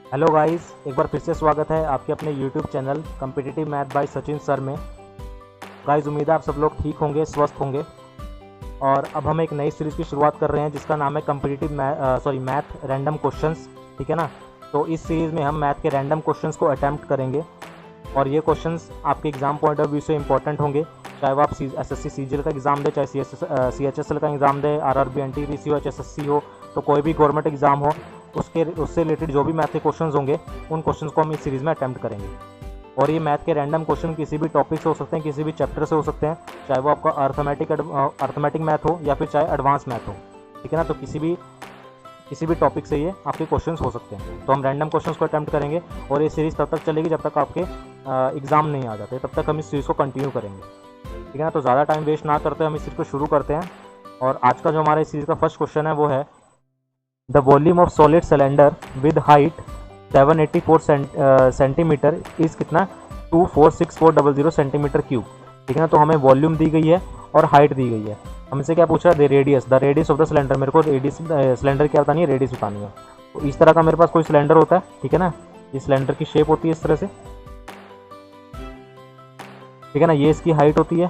Hello guys, एक बार फिर से स्वागत है आपके अपने YouTube channel competitive math bye Sachin sir में। गाइस, उम्मीद है आप सब लोग ठीक होंगे, स्वस्थ होंगे। और अब हम एक नई सीरीज़ की शुरुआत कर रहे हैं जिसका नाम है कॉम्पिटिटिव मैथ रैंडम क्वेश्चंस। ठीक है ना। तो इस सीरीज़ में हम मैथ के रैंडम क्वेश्चंस को अटैम्प्ट करेंगे और ये क्वेश्चंस आपके एग्जाम पॉइंट ऑफ व्यू से इंपॉर्टेंट होंगे। चाहे वो आप SSC CGL का एग्ज़ाम दे, चाहे CHSL का एग्ज़ाम दे, RRB NTPC हो, HSSC हो, तो कोई भी गवर्नमेंट एग्ज़ाम हो उससे रिलेटेड जो भी मैथ के क्वेश्चंस होंगे उन क्वेश्चंस को हम इस सीरीज़ में अटैम्प्ट करेंगे। और ये मैथ के रैंडम क्वेश्चन किसी भी टॉपिक से हो सकते हैं, किसी भी चैप्टर से हो सकते हैं, चाहे वो आपका अर्थमेटिक मैथ हो या फिर चाहे एडवांस मैथ हो। ठीक है ना। तो किसी भी टॉपिक से ये आपके क्वेश्चंस हो सकते हैं। तो हम रैंडम क्वेश्चंस को अटैम्प्ट करेंगे और ये सीरीज़ तब तक चलेगी जब तक आपके एग्ज़ाम नहीं आ जाते, तब तक हम इस सीरीज़ को कंटिन्यू करेंगे। ठीक है ना। तो ज़्यादा टाइम वेस्ट ना करते हम इस सीरीज़ को शुरू करते हैं। और आज का जो हमारे इस सीरीज़ का फर्स्ट क्वेश्चन है वो है the volume of solid cylinder with height 784 centimetre is कितना 246400 सेंटीमीटर क्यूब। ठीक है ना। तो हमें वॉल्यूम दी गई है और हाइट दी गई है। हमसे क्या पूछा है, the radius of the cylinder. मेरे को रेडियस सिलेंडर क्या बतानी है, रेडियस बतानी है। तो इस तरह का मेरे पास कोई सिलेंडर होता है। ठीक है ना। ये सिलेंडर की शेप होती है इस तरह से। ठीक है ना। ये इसकी हाइट होती है।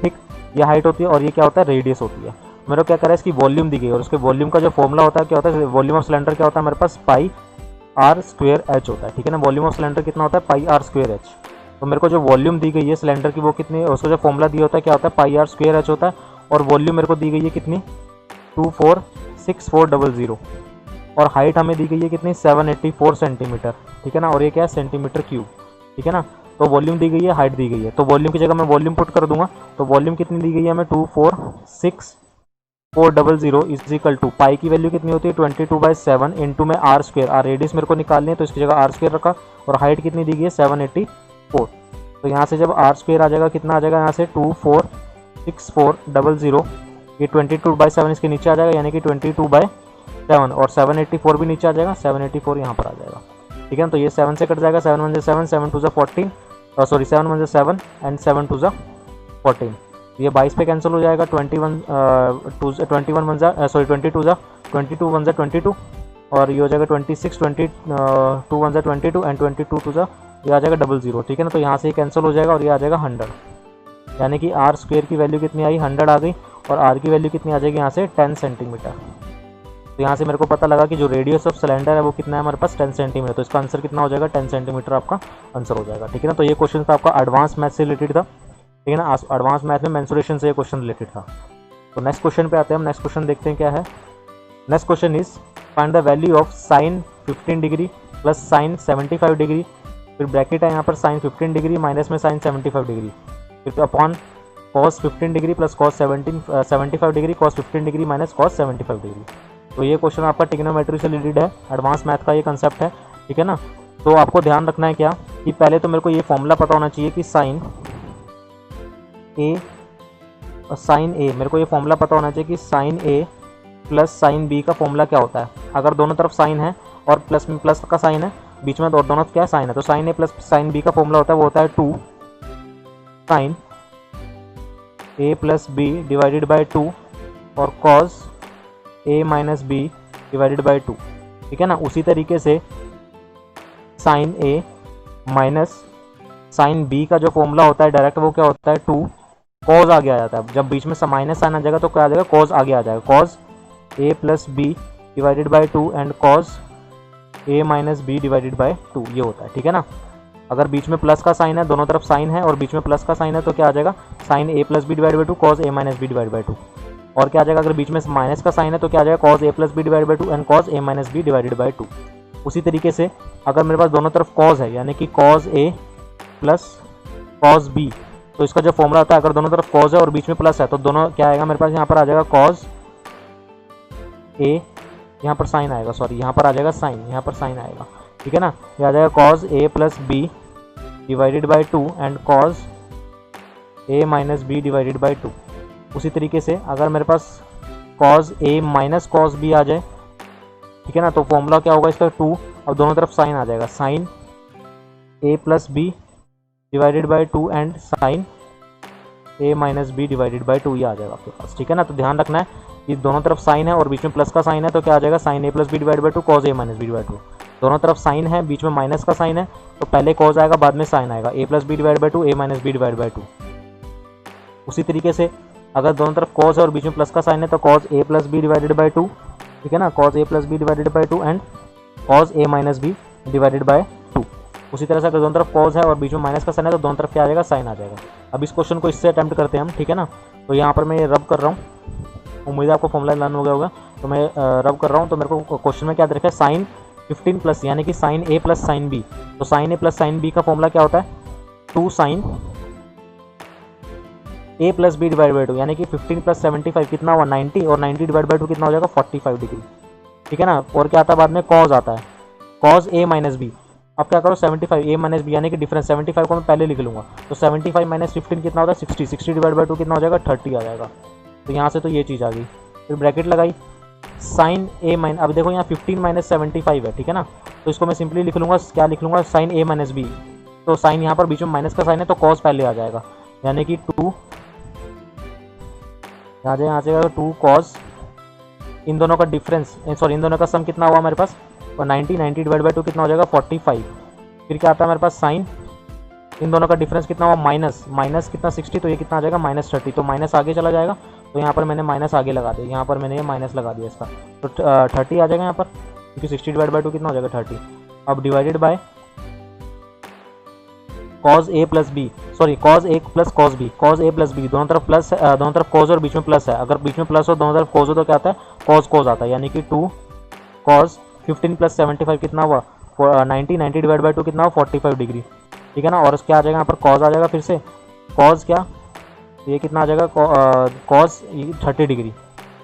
ठीक, ये हाइट होती है और ये क्या होता है, रेडियस होती है। मेरे को क्या करा है, इसकी वॉल्यूम दी गई है और उसके वॉल्यूम का जो फॉर्मूला होता है क्या होता है, वॉल्यूम ऑफ सिलेंडर क्या होता है मेरे पास, पाई आर स्क्वेयर एच होता है। ठीक है ना। वॉल्यूम ऑफ सिलेंडर कितना होता है, पाई आर स्क्वेयर एच। तो मेरे को जो वॉल्यूम दी गई है सिलेंडर की वो कितनी, उसका जो फॉर्मूला दिया होता है क्या होता है, पाई आर स्क्वेयर एच होता है। और वॉल्यूम मेरे को दी गई है कितनी, 246400। और हाइट हमें दी गई है कितनी, 784 सेंटीमीटर। ठीक है ना। और ये क्या है, सेंटीमीटर क्यूब। ठीक है ना। तो वॉल्यूम दी गई है, हाइट दी गई है, तो वॉल्यूम की जगह मैं वॉल्यूम पुट कर दूंगा। तो वॉल्यूम कितनी दी गई है हमें, 246400 इज इक्वल टू पाई की वैल्यू कितनी होती है 22/7 इंटू में आर स्क्वेयर। आर रेडियस मेरे को निकालनी है तो इसकी जगह आर स्क्वेयर रखा। और हाइट कितनी दी गई है 784। तो यहाँ से जब आर स्क्वेयर आ जाएगा कितना आ जाएगा, यहाँ से 246400, ये 22/7 इसके नीचे आ जाएगा यानी कि 22/7। और 784 भी नीचे आ जाएगा, 784 यहाँ पर आ जाएगा। ठीक है ना। तो ये 7 से कट जाएगा, 7 1 7, 7 2 14, सॉरी 7 1 7 एंड 7 2 14। ये 22 पे कैंसिल हो जाएगा, 22 1 22 और ये हो जाएगा 26 22 1 22 एंड 22 2 ये आ जाएगा 00। ठीक है ना। तो यहाँ से कैंसिल हो जाएगा और ये आ जाएगा 100, यानी कि आर स्क्वेयर की वैल्यू कितनी आई, 100 आ गई। और आर की वैल्यू कितनी आ जाएगी यहाँ से 10 सेंटीमीटर। तो यहाँ से मेरे को पता लगा कि जो रेडियस ऑफ सिलेंडर है वो कितना है हमारे पास, 10 सेंटीमीटर। तो इसका आंसर कितना हो जाएगा, 10 सेंटीमीटर आपका आंसर हो जाएगा। ठीक है ना। तो ये क्वेश्चन था आपका एडवांस मैथ से रिलेटेड था। ठीक है ना। एडवांस मैथ में मेंसुरेशन से ये क्वेश्चन रिलेटेड था। तो नेक्स्ट क्वेश्चन पे आते हैं हम। नेक्स्ट क्वेश्चन देखते हैं क्या है। Next question is find the value of sine 15 degree plus sign 75 degree, फिर ब्रैकेट है यहाँ पर साइन 15 डिग्री माइनस में साइन 75 डिग्री, फिर upon cos 15 degree plus cos 75 degree, cos 15 degree minus cos 75 degree. तो ये क्वेश्चन आपका ट्रिग्नोमेट्री से रिलेटेड है, एडवांस मैथ का ये कंसेप्ट है। ठीक है ना। तो आपको ध्यान रखना है क्या कि पहले तो मेरे को ये फॉर्मूला पता होना चाहिए कि साइन ए मेरे को ये फॉर्मूला पता होना चाहिए कि sine A plus sine B का फॉर्मूला क्या होता है। अगर दोनों तरफ साइन है और प्लस में प्लस का साइन है, बीच में दोनों क्या साइन है, तो sine A plus sine B का फॉर्मूला होता है वो होता है 2 sine A plus B divided by 2 और cos A minus B divided by 2। ठीक है ना। उसी तरीके से sine A minus sine B का जो फॉर्मूला होता है डायरेक्ट वो क्या होता है 2 कॉज आगे आ जाता है। जब बीच में माइनस साइन आ जाएगा तो क्या आ जाएगा, कॉज आगे आ जाएगा, cos A plus B divided by 2 and cos A minus B divided by 2 ये होता है। ठीक है ना। अगर बीच में प्लस का साइन है, दोनों तरफ साइन है और बीच में प्लस का साइन है तो क्या आ जाएगा, sine A plus B divide by 2 cos A minus B divide by 2। और क्या आ जाएगा, अगर बीच में माइनस का साइन है तो क्या आ जाएगा, cos A plus B divide by 2 and cos A minus B divided by 2। उसी तरीके से अगर मेरे पास दोनों तरफ कॉज है यानी कि cause A plus cos B, तो इसका जो फॉर्मूला होता है अगर दोनों तरफ कॉज है और बीच में प्लस है तो दोनों क्या आएगा मेरे पास, यहाँ पर आ जाएगा कॉज ए, यहाँ पर साइन आएगा, सॉरी यहाँ पर आ जाएगा साइन, यहाँ पर साइन आएगा। ठीक है ना। ये आ जाएगा cos A plus B divided by 2 and cos A minus B divided by 2। उसी तरीके से अगर मेरे पास cos A minus cos B आ जाए, ठीक है ना, तो फॉर्मूला क्या होगा इसका 2 और दोनों तरफ साइन आ जाएगा, sine A plus B divided by 2 and sine A minus B divided by 2 ये आ जाएगा आपके पास, ठीक है ना। तो ध्यान रखना है कि दोनों तरफ साइन है और बीच में प्लस का साइन है, तो क्या आ जाएगा sine A plus B divide by 2 cos A minus B divide 2। दोनों तरफ साइन है, बीच में माइनस का साइन है, तो पहले कॉज आएगा बाद में साइन आएगा, A plus B divide by 2 A minus B divide by 2। उसी तरीके से अगर दोनों तरफ कॉज है और बीच में प्लस का साइन है तो cos A plus B divided by 2, ठीक है ना, cos A plus B divided by 2 and cos A minus B divided by 2। उसी तरह से अगर दोनों तरफ कॉज है और बीच में माइनस का साइन है तो दोनों तरफ क्या आ जाएगा साइन आ जाएगा। अब इस क्वेश्चन को इससे अटेम्प्ट करते हैं हम, ठीक है ना। तो यहाँ पर मैं रब कर रहा हूँ, उम्मीद है आपको फॉर्मूला लर्न हो गया होगा। तो मैं रब कर रहा हूँ, तो मेरे को क्वेश्चन में क्या दे रखा है साइन 15 प्लस यानी कि sine A plus sine B. तो sine A plus sine B का फॉर्मूला क्या होता है 2 sine A plus B divide by 2 यानी कि 15 प्लस 75 कितना हुआ 90 और 90 डिवाइड बाई 2 कितना हो जाएगा 45 डिग्री, ठीक है ना। और क्या आता है बाद में कॉज आता है, कॉज ए माइनस बी। अब क्या करो 75 ए माइनस बी यानी कि डिफरेंस 75 को मैं पहले लिख लूँगा, तो 75 माइनस 15 कितना होता है 60, 60 डिवाइड बाई 2 कितना हो जाएगा 30 आ जाएगा। तो यहाँ से तो ये चीज़ आ गई, फिर ब्रैकेट लगाई साइन ए माइन, अब देखो यहाँ 15 माइनस 75 है, ठीक है ना। तो इसको मैं सिंपली लिख लूँगा, क्या लिख लूँगा साइन ए माइनस बी। तो साइन यहाँ पर बीच में माइनस का साइन है तो कॉज पहले आ जाएगा, यानी कि 2 यहाँ से आएगा 2 कॉज, इन दोनों का डिफरेंस सॉरी इन दोनों का सम कितना हुआ मेरे पास और 90 डिवाइड बाई 2 कितना हो जाएगा 45। फिर क्या आता है मेरे पास साइन, इन दोनों का डिफरेंस कितना हुआ माइनस कितना 60, तो ये कितना आ जाएगा -30। तो माइनस आगे चला जाएगा, तो यहाँ पर मैंने माइनस आगे लगा दिया, यहाँ पर मैंने ये माइनस लगा दिया इसका, तो 30 आ जाएगा यहाँ पर, क्योंकि 60 डिवाइड बाई 2 कितना हो जाएगा 30। अब divided by cos A plus B, sorry cos A plus cos B, cos A plus B दोनों तरफ प्लस, दोनों तरफ कॉज और बीच में प्लस है। अगर बीच में प्लस हो दोनों तरफ कॉज हो तो क्या आता है कॉज आता है, यानी कि 2 कॉज 15 प्लस 75 कितना हुआ 90 डिवाइड बाई 2 कितना हुआ 45 डिग्री, ठीक है ना। और क्या आ जाएगा यहाँ पर कॉज आ जाएगा, फिर से कॉज क्या ये कितना आ जाएगा कॉज 30 डिग्री,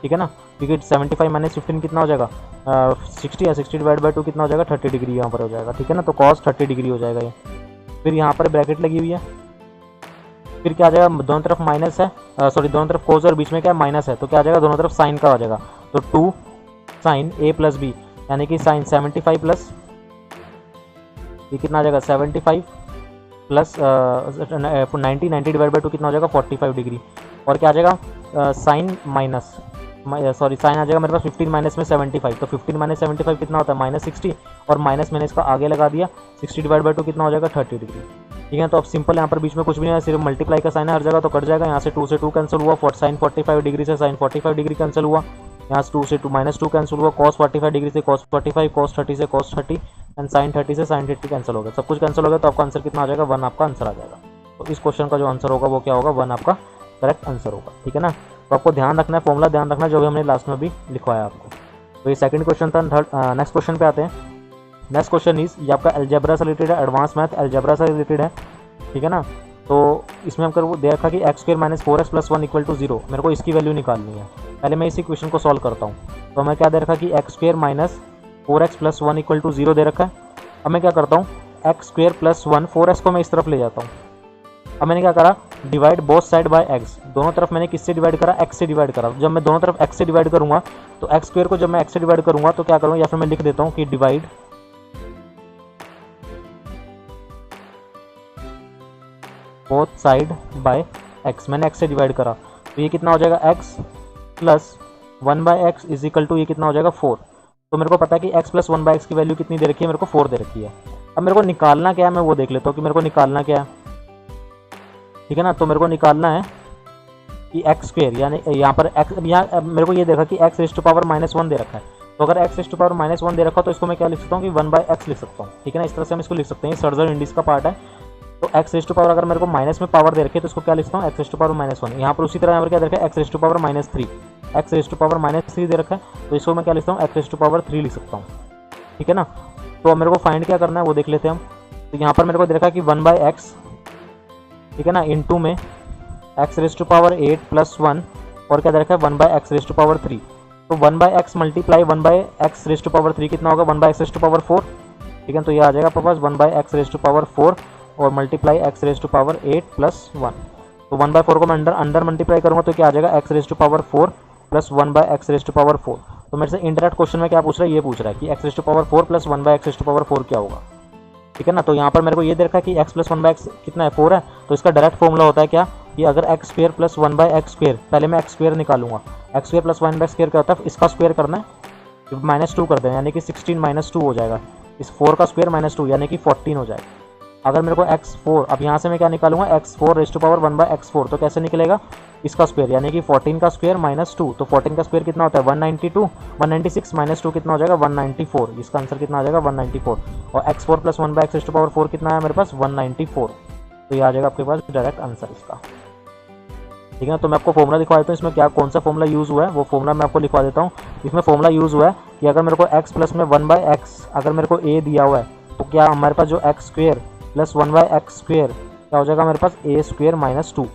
ठीक है ना, क्योंकि 75 माइनस 15 कितना हो जाएगा 60 है, 60 डिवाइड बाई 2 कितना हो जाएगा 30 डिग्री यहाँ पर हो जाएगा, ठीक है ना। तो कॉज 30 डिग्री हो जाएगा ये। फिर यहाँ पर ब्रैकेट लगी हुई है, फिर क्या आ जाएगा दोनों तरफ माइनस है, सॉरी दोनों तरफ कोज और बीच में क्या माइनस है, तो क्या आ जाएगा दोनों तरफ साइन का आ जाएगा। तो 2 साइन ए प्लस बी यानी कि साइन 75 प्लस ये कितना आ जाएगा 75 प्लस 90 डिवाइड बाई 2 कितना हो जाएगा 45 डिग्री। और क्या आ जाएगा साइन माइनस सॉरी साइन आ जाएगा मेरे पास 15 माइनस में 75, तो 15 माइनस 75 कितना होता है -60 और माइनस मैंने इसका आगे लगा दिया 60 डिवाइड बाई 2 कितना हो जाएगा 30 डिग्री, ठीक है। तो अब सिंपल यहाँ पर बीच में कुछ भी नहीं है, सिर्फ मल्टीप्लाई का साइन है हर जगह, तो कट जाएगा। यहाँ से 2 से 2 कैंसिल हुआ, साइन 45 डिग्री से साइन 45 डिग्री कैंसिल हुआ, यहाँ से 2 से 2 -2 कैंसिल हुआ, कॉस 45 डिग्री से कॉस 45, कॉस 30 से कॉस 30 एंड साइन 30 से साइन 30 कैंसिल हो गया, सब कुछ कैंसिल हो गया। तो आपका आंसर कितना आ जाएगा 1 आपका आंसर आ जाएगा। तो इस क्वेश्चन का जो आंसर होगा वो क्या होगा 1 आपका करेक्ट आंसर होगा, ठीक है ना। तो आपको ध्यान रखना है, फॉर्मूला ध्यान रखना है जो भी हमने लास्ट में भी लिखवाया आपको। तो ये सेकंड क्वेश्चन था। नेक्स्ट क्वेश्चन पे आते हैं। नेक्स्ट क्वेश्चन इज ये आपका अलजेब्रा से रिलेटेड है, एडवांस मैथ अलजेब्रा से रिलेटेड है, ठीक है ना। तो इसमें हमको वो दे रखा कि x² - 4x + 1 = 0, मेरे को इसकी वैल्यू निकालनी है। पहले मैं इसी क्वेश्चन को सॉल्व करता हूँ। तो हमें क्या दे रखा कि x² - 4x + 1 = 0 दे रखा है। अब मैं क्या करता हूँ x² + 1 4x को मैं इस तरफ ले जाता हूँ। अब मैंने क्या करा divide both side by x, दोनों तरफ मैंने किससे डिवाइड करा x से डिवाइड करा। जब मैं दोनों तरफ x से डिवाइड करूंगा तो x² को जब मैं x से डिवाइड करूंगा तो क्या करूँगा, या फिर मैं लिख देता हूँ कि divide both side by x, मैंने x से डिवाइड करा तो ये कितना हो जाएगा x + 1/x = ये कितना हो जाएगा 4। तो मेरे को पता है कि x + 1/x की वैल्यू कितनी दे रखी है, मेरे को 4 दे रखी है। अब मेरे को निकालना क्या है मैं वो देख लेता हूँ कि मेरे को निकालना क्या है, ठीक है ना। तो मेरे को निकालना है कि x² यानी यहाँ पर x, यहाँ मेरे को ये देखा कि x⁻⁻1 दे रखा है। तो अगर x⁻⁻1 दे रखा तो इसको मैं क्या लिख सकता हूँ कि 1/x लिख सकता हूँ, ठीक है ना। इस तरह से हम इसको लिख सकते हैं, सर्जर इंडिस का पार्ट है। तो x⁻, अगर मेरे को माइनस में पावर दे रखी है तो इसको क्या लिखता हूँ x⁻⁻1। यहाँ पर उसी तरह यहाँ पर क्या दे रखा है x⁻⁻3, x⁻⁻3 दे रखा है तो इसको मैं क्या लिखता हूँ x⁻3 लिख सकता हूँ, ठीक है ना। तो अब मेरे को फाइंड क्या करना है वो देख लेते हैं हम। तो यहाँ पर मेरे को दे रखा है कि 1/x, ठीक है ना, इनटू में x⁸ + 1 और क्या दे रखा है 1/x⁻3। तो 1/x मल्टीप्लाई 1/x⁻3 कितना होगा 1/x⁴, ठीक है। तो ये आ जाएगा आपके पास 1/x⁴ और मल्टीप्लाई x⁸ + 1। तो 1/4 को मैं अंडर मल्टीप्लाई करूँगा तो क्या आ जाएगा x⁴ + 1/x⁴। तो मेरे से इंडायरेक्ट क्वेश्चन में क्या पूछ रहा है, ये पूछ रहा है कि x⁴ + 1/x⁴ क्या होगा, ठीक है ना। तो यहाँ पर मेरे को ये दे रखा है कि x + 1/x कितना है 4 है, तो इसका डायरेक्ट फॉर्मूला होता है क्या कि अगर एक्स स्क्वेयर प्लस 1/x², पहले मैं एक्स स्क्वेयर निकालूंगा, एक्स स्क्वेयर प्लस 1/x² क्या होता है, इसका स्क्वेयर करना है, -2 कर देना, यानी कि 16 - 2 हो जाएगा। इस 4 का स्क्वेयर -2 यानी कि 14 हो जाएगा। अगर मेरे को x4, अब यहाँ से मैं क्या निकालूंगा, x4 raise to power 1/x4, तो कैसे निकलेगा, इसका स्क्वेयर यानी कि 14 का स्क्वेयर -2, तो 14 का स्क्वेयर कितना होता है 192, 196 -2 कितना हो जाएगा 194, इसका आंसर कितना आ जाएगा 194। और x4 plus 1/x raise to power 4 कितना है मेरे पास 194, तो ये आ जाएगा आपके पास डायरेक्ट आंसर इसका। ठीक है, तो मैं आपको फॉर्मूला लिखवा देता हूँ, इसमें क्या कौन सा फॉर्मूला यूज़ हुआ है वो फॉर्मूला मैं आपको लिखवा देता हूँ। इसमें फॉर्मूला यूज़ हुआ है कि अगर मेरे को x प्लस में 1/x, अगर मेरे को a दिया हुआ है, तो क्या हमारे पास जो x स्क्वेयर प्लस 1/x² क्या हो जाएगा मेरे पास a² - 2।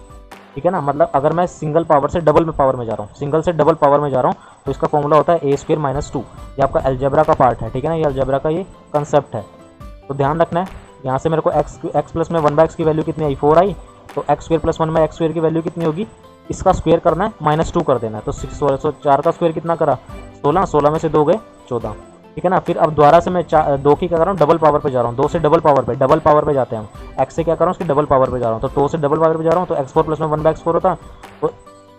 ठीक है ना, मतलब अगर मैं सिंगल पावर से डबल में पावर में जा रहा हूँ, सिंगल से डबल पावर में जा रहा हूँ, तो इसका फॉर्मूला होता है a² - 2। ये आपका अलजेब्रा का पार्ट है। ठीक है ना, ये अलजेब्रा का ये कंसेप्ट है, तो ध्यान रखना है। यहाँ से मेरे को x प्लस में 1/x की वैल्यू कितनी आई 4 आई, तो x² प्लस 1/x² की वैल्यू कितनी होगी, इसका स्क्वेयर करना है -2 कर देना है, तो 4 का स्क्वेयर कितना करा 16, 16 में से 2 गए 14। ठीक है ना, फिर अब दोबारा से मैं 2 की क्या कर रहा हूँ, डबल पावर पे जा रहा हूँ, 2 से डबल पावर पे जाते हैं हम, x से क्या कर रहा हूँ, उसकी डबल पावर पे जा रहा हूँ, तो 2 से डबल पावर पे जा रहा हूँ, तो x4 प्लस में 1/x4 होता है, तो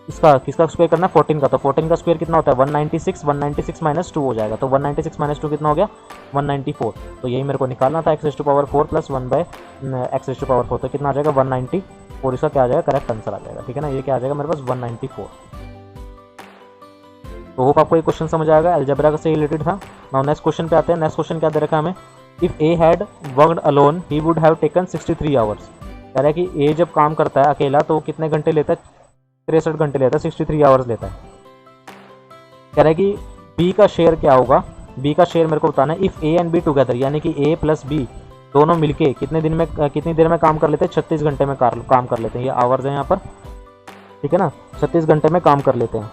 इसका किसका स्क्वेयर करना है 14 का, तो 14 का स्क्वेयर कितना होता है 196, 196 - 2 हो जाएगा, तो 196 - 2 कितना हो गया 194। तो यही मेरे को निकालना था x⁴ प्लस 1/x⁴, तो कितना आ जाएगा 194, इसका क्या आ जाएगा करेक्ट आंसर आ जाएगा। ठीक है ना, ये क्या आ जाएगा मेरे पास 194। तो होप आपको ये क्वेश्चन समझ आएगा, अलजेब्रा से रिलेटेड था। नाउ नेक्स्ट क्वेश्चन पे आते हैं। नेक्स्ट क्वेश्चन क्या दे रखा है हमें, if A had worked alone he would have taken 63 hours. कह रहा है कि ए जब काम करता है अकेला तो कितने घंटे लेता है, 63 घंटे लेता है, 63 आवर्स लेता है। कह रहा है कि बी का शेयर क्या होगा, बी का शेयर मेरे को बताना है। If A and be together, यानी कि ए प्लस बी दोनों मिलके कितनी देर में काम कर लेते हैं, 36 घंटे में काम कर लेते हैं। ये आवर्स है यहाँ पर, ठीक है ना, 36 घंटे में काम कर लेते हैं।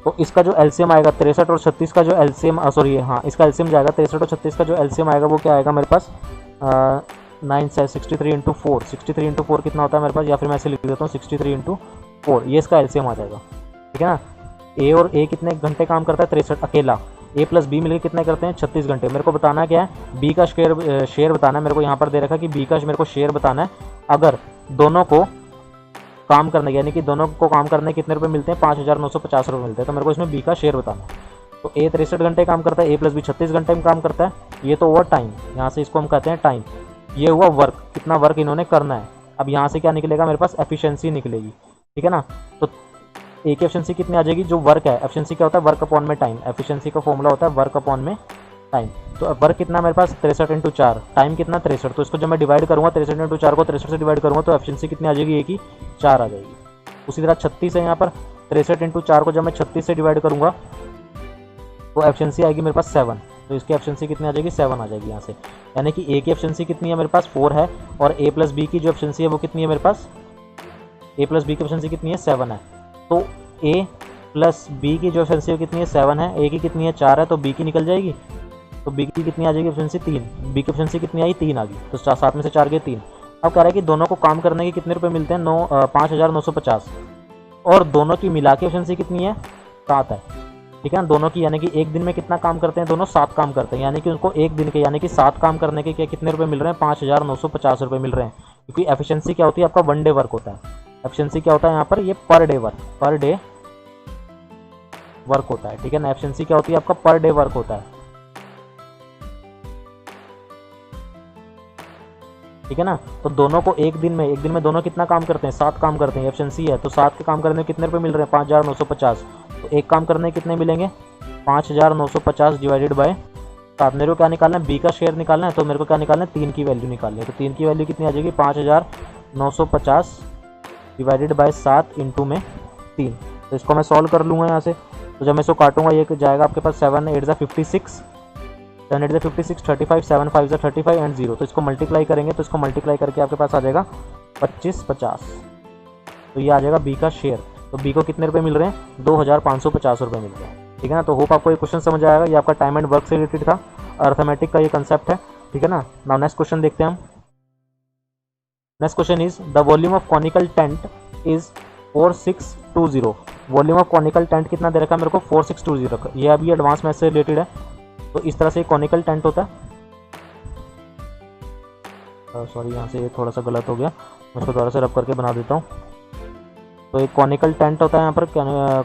तो इसका जो एलसीएम आएगा 63 और 36 का जो एलसीएम इसका एलसीएम जाएगा 63 और 36 का जो एलसीएम आएगा वो क्या आएगा मेरे पास 63 × 4, 63 × 4 कितना होता है मेरे पास, या फिर मैं ऐसे लिख देता हूँ 63 × 4, ये इसका एलसीएम आ जाएगा। ठीक है ना, ए और ए कितने घंटे काम करता है 63 अकेला, ए प्लस बी मिलकर कितने करते हैं 36 घंटे। मेरे को बताना क्या है, बी का शेयर बताना है मेरे को, यहाँ पर दे रखा है कि बी का मेरे को शेयर बताना है। अगर दोनों को काम करने यानी कि दोनों को काम करने कितने रुपए मिलते हैं 5,950 रुपये मिलते हैं, तो मेरे को इसमें बी का शेयर बताना है। तो ए 63 घंटे काम करता है, ए प्लस बी 36 घंटे में काम करता है, ये तो हुआ टाइम, यहाँ से इसको हम कहते हैं टाइम। ये हुआ वर्क, कितना वर्क इन्होंने करना है। अब यहाँ से क्या निकलेगा मेरे पास एफिशिएंसी निकलेगी। ठीक है ना, तो ए की एफिशिएंसी कितनी आ जाएगी, जो वर्क है, एफिशिएंसी क्या होता है वर्क अपॉन में टाइम, एफिशिएंसी का फॉर्मूला होता है वर्क अपॉन में टाइम। तो वर्क कितना मेरे पास 63 × 4, टाइम कितना 63, तो इसको जब मैं डिवाइड करूँगा 63 × 4 को 63 से डिवाइड करूँगा तो एफिशिएंसी कितनी आ जाएगी, ए की 4 आ जाएगी। उसी तरह 36 है यहाँ पर, 63 × 4 को जब मैं 36 से डिवाइड करूँगा तो एफिशिएंसी आएगी मेरे पास 7, तो इसकी एफिशिएंसी कितनी आ जाएगी 7 आ जाएगी यहाँ से। यानी कि ए की एफिशिएंसी कितनी है मेरे पास 4 है, और ए प्लस बी की जो एफिशिएंसी है वो कितनी है मेरे पास, ए प्लस बी की एफिशिएंसी कितनी है 7 है। तो ए प्लस बी की जो एफिशिएंसी कितनी है 7 है, ए की कितनी है 4 है, तो बी की निकल जाएगी, तो बी की कितनी आ जाएगी एफिशिएंसी 3, बी की एफिशिएंसी कितनी आई 3 आ गई, तो 7 में से 4 गए 3। अब कह रहा है कि दोनों को काम करने के कितने रुपए मिलते हैं 5,950, और दोनों की मिला के एफिशिएंसी कितनी है 7 है। ठीक है ना, दोनों की यानी कि एक दिन में कितना काम करते हैं, दोनों 7 काम करते हैं, यानी कि उनको एक दिन के यानी कि 7 काम करने के कितने रुपए मिल रहे हैं 5,950 रुपये मिल रहे हैं। क्योंकि एफिशिएंसी क्या होती है आपका 1 डे वर्क होता है, एफिशिएंसी क्या होता है यहाँ पर ये पर डे वर्क होता है। ठीक है ना, एफिशिएंसी क्या होती है आपका पर डे वर्क होता है। ठीक है ना, तो दोनों को एक दिन में दोनों कितना काम करते हैं 7 काम करते हैं, एफिशिएंसी है, तो 7 के काम करने में कितने रुपए मिल रहे हैं 5,950, तो एक काम करने कितने मिलेंगे 5,950 डिवाइडेड बाय 7। मेरे को क्या निकालना है, बी का शेयर निकालना है, तो मेरे को क्या निकालना है 3 की वैल्यू निकालनी है। तो 3 की वैल्यू कितनी आ जाएगी 5,950 डिवाइडेड बाय 7 इंटू में 3। तो इसको मैं सॉल्व कर लूँगा यहाँ से, तो जब मैं इसको काटूंगा ये जाएगा आपके पास 7 8 × 56, 7 8 × 56, 35, 7 5 × 35 एंड 0। तो इसको मल्टीप्लाई करेंगे, तो इसको मल्टीप्लाई करके आपके पास आ जाएगा 25 50, तो ये आ जाएगा बी का शेयर। तो बी को कितने रुपए मिल रहे हैं 2,550 रुपये मिल रहे हैं। ठीक है ना, तो होप आपको ये क्वेश्चन समझ आएगा, ये आपका टाइम एंड वर्क से रिलेटेड था, अर्थमेटिक का ये कंसेप्ट है। ठीक है ना, नाउ नेक्स्ट क्वेश्चन देखते हैं हम। Next question is the volume of conical tent is 4620। Volume of conical tent कितना दे रखा है मेरे को 4620, ये अभी एडवांस मैथ से रिलेटेड है। तो इस तरह से कॉनिकल टेंट होता है, सॉरी यहाँ से ये थोड़ा सा गलत हो गया, मैं इसको दोबारा से रब करके बना देता हूँ। तो एक कॉनिकल टेंट होता है यहाँ पर,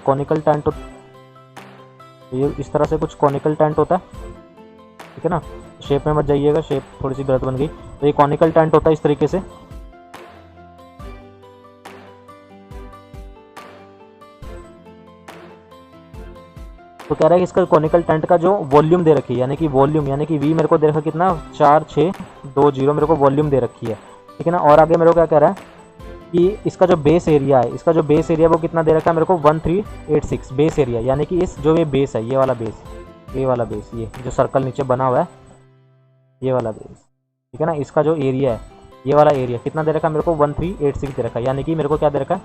कॉनिकल टेंट, ये इस तरह से कुछ कॉनिकल टेंट होता है, ठीक है ना। शेप में मत जाइएगा, शेप थोड़ी सी गलत बन गई। तो ये कॉनिकल टेंट होता है इस तरीके से। तो कह रहा है कि इसका कॉनिकल टेंट का जो वॉल्यूम दे रखी है, यानी कि वॉल्यूम यानी कि वी मेरे को दे रखा कितना 4620 मेरे को वॉल्यूम दे रखी है, ठीक है ना। और आगे मेरे को क्या कह रहा है कि इसका जो बेस एरिया है, इसका जो बेस एरिया वो कितना दे रखा है मेरे को 1386 बेस एरिया, यानी कि इस जो ये बेस है, ये वाला बेस, ये वाला बेस, ये जो सर्कल नीचे बना हुआ है ये वाला बेस, ठीक है ना। इसका जो एरिया है ये वाला एरिया कितना दे रखा है मेरे को 1386 दे रखा है, यानी कि मेरे को क्या दे रखा है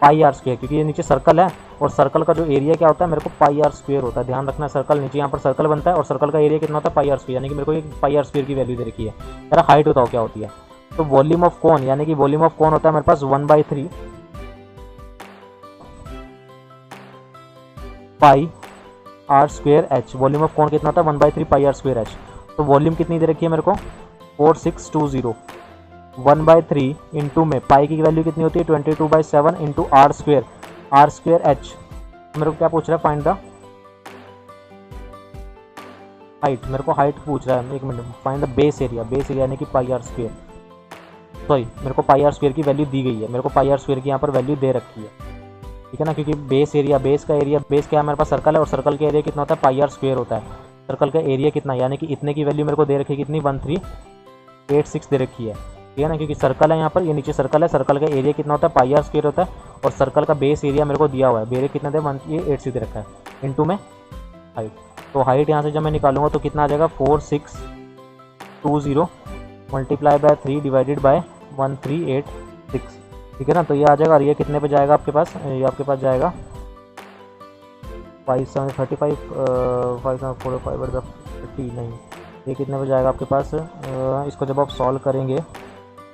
पाई आर स्क्वायर, क्योंकि ये नीचे सर्कल है और सर्कल का जो एरिया क्या होता है मेरे को पाई आर स्क्वायर होता है। ध्यान रखना, सर्कल नीचे यहाँ पर सर्कल बनता है और सर्कल का एरिया कितना होता है पाई आर स्क्वायर, यानी कि मेरे को एक पाई आर स्क्वायर की वैल्यू दे रखी है। मेरा हाइट बताओ क्या होती है। तो वॉल्यूम ऑफ कोन, यानी कि वॉल्यूम ऑफ कोन होता है मेरे पास 1/3 pi r square h. Volume of cone कितना होता है 1/3 पाई आर स्क्वायर एच। तो वॉल्यूम कितनी दे रखी है मेरे को 4620, 1/3 इंटू में पाई की वैल्यू कितनी होती है 22/7 इंटू आर स्क्वायर एच। मेरे को क्या पूछ रहा है, फाइंड द हाइट, मेरे को हाइट पूछ रहा है। एक minute, find the base area, base area यानी कि पाई आर स्क्वायर, सॉरी मेरे को पाई आर स्क्वायर की वैल्यू दी गई है, मेरे को पाई आर स्क्वायर की यहाँ पर वैल्यू दे रखी है, ठीक है ना। क्योंकि बेस एरिया, बेस का एरिया, बेस क्या है हमारे पास सर्कल है और सर्कल का एरिया कितना होता है पाई आर स्क्वायर होता है। सर्कल का एरिया कितना, यानी कि इतने की वैल्यू मेरे को दे रखी है कितनी 1386 दे रखी है, ठीक है ना। क्योंकि सर्कल है यहाँ पर, ये नीचे सर्कल है, सर्कल का एरिया कितना होता है पाई आर स्क्वायर होता है और सर्कल का बेस एरिया मेरे को दिया हुआ है, बेस कितना दे 1386 दे रखा है इंटू में हाइट। तो हाइट यहाँ से जब मैं निकालूंगा तो कितना आ जाएगा 4620 मल्टीप्लाई बाय 3 डिवाइडेड बाय 1386, ठीक है ना। तो ये आ जाएगा और ये कितने पे जाएगा आपके पास, ये आपके पास जाएगा 5735 5745 30 नहीं, ये कितने पे जाएगा आपके पास। इसको जब आप सॉल्व करेंगे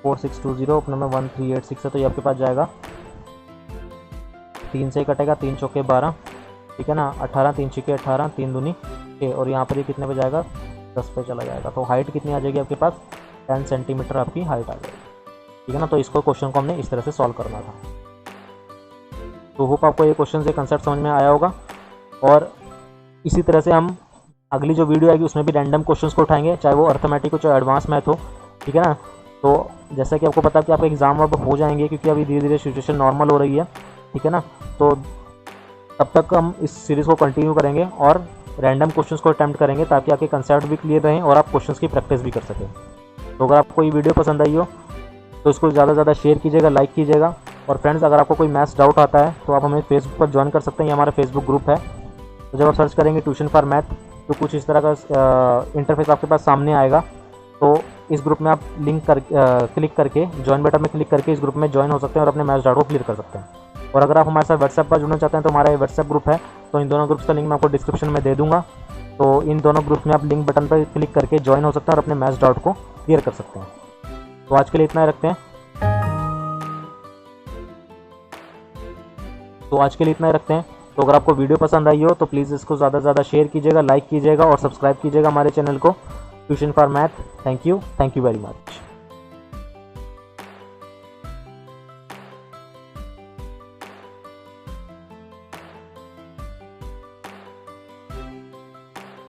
4620 अपने में 1386 है तो ये आपके पास जाएगा 3 से कटेगा, 3 चौके 12, ठीक है ना, 18 3 छक्के 18 3 दूनी 6 और यहाँ पर ये कितने पे जाएगा 10 पे चला जाएगा। तो हाइट कितनी आ जाएगी आपके पास 10 सेंटीमीटर आपकी हाइट आ जाएगी, ठीक है ना। तो इसको क्वेश्चन को हमने इस तरह से सॉल्व करना था। तो होप आपको ये क्वेश्चन से कंसेप्ट समझ में आया होगा और इसी तरह से हम अगली जो वीडियो आएगी उसमें भी रैंडम क्वेश्चंस को उठाएंगे, चाहे वो अर्थमेटिक हो चाहे एडवांस मैथ हो, ठीक है ना। तो जैसा कि आपको पता है कि आपके एग्जाम अब हो जाएंगे क्योंकि अभी धीरे धीरे सिचुएशन नॉर्मल हो रही है, ठीक है ना। तो तब तक हम इस सीरीज़ को कंटिन्यू करेंगे और रैंडम क्वेश्चंस को अटैम्प्ट करेंगे ताकि आपके कंसेप्ट भी क्लियर रहें और आप क्वेश्चंस की प्रैक्टिस भी कर सकें। तो अगर आपको ये वीडियो पसंद आई हो तो इसको ज़्यादा से ज़्यादा शेयर कीजिएगा, लाइक कीजिएगा। और फ्रेंड्स अगर आपको कोई मैथ्स डाउट आता है तो आप हमें फेसबुक पर ज्वाइन कर सकते हैं, ये हमारा फेसबुक ग्रुप है। तो जब आप सर्च करेंगे ट्यूशन फॉर मैथ तो कुछ इस तरह का इंटरफेस आपके पास सामने आएगा। तो इस ग्रुप में आप क्लिक करके ज्वाइन बटन में क्लिक करके इस ग्रुप में ज्वाइन हो सकते हैं और अपने मैथ्स डाउट को क्लियर कर सकते हैं। और अगर आप हमारे साथ व्हाट्सएप पर जुड़ना चाहते हैं तो हमारा ये व्हाट्सएप ग्रुप है, तो इन दोनों ग्रुप्स का लिंक मैं आपको डिस्क्रिप्शन में दे दूँगा। तो इन दोनों ग्रुप में आप लिंक बटन पर क्लिक करके ज्वाइन हो सकते हैं और अपने मैथ्स डाउट को क्लियर कर सकते हैं। तो आज के लिए इतना ही रखते हैं। तो अगर आपको वीडियो पसंद आई हो तो प्लीज़ इसको ज़्यादा से ज़्यादा शेयर कीजिएगा, लाइक कीजिएगा और सब्सक्राइब कीजिएगा हमारे चैनल को tuition for math. Thank you very much.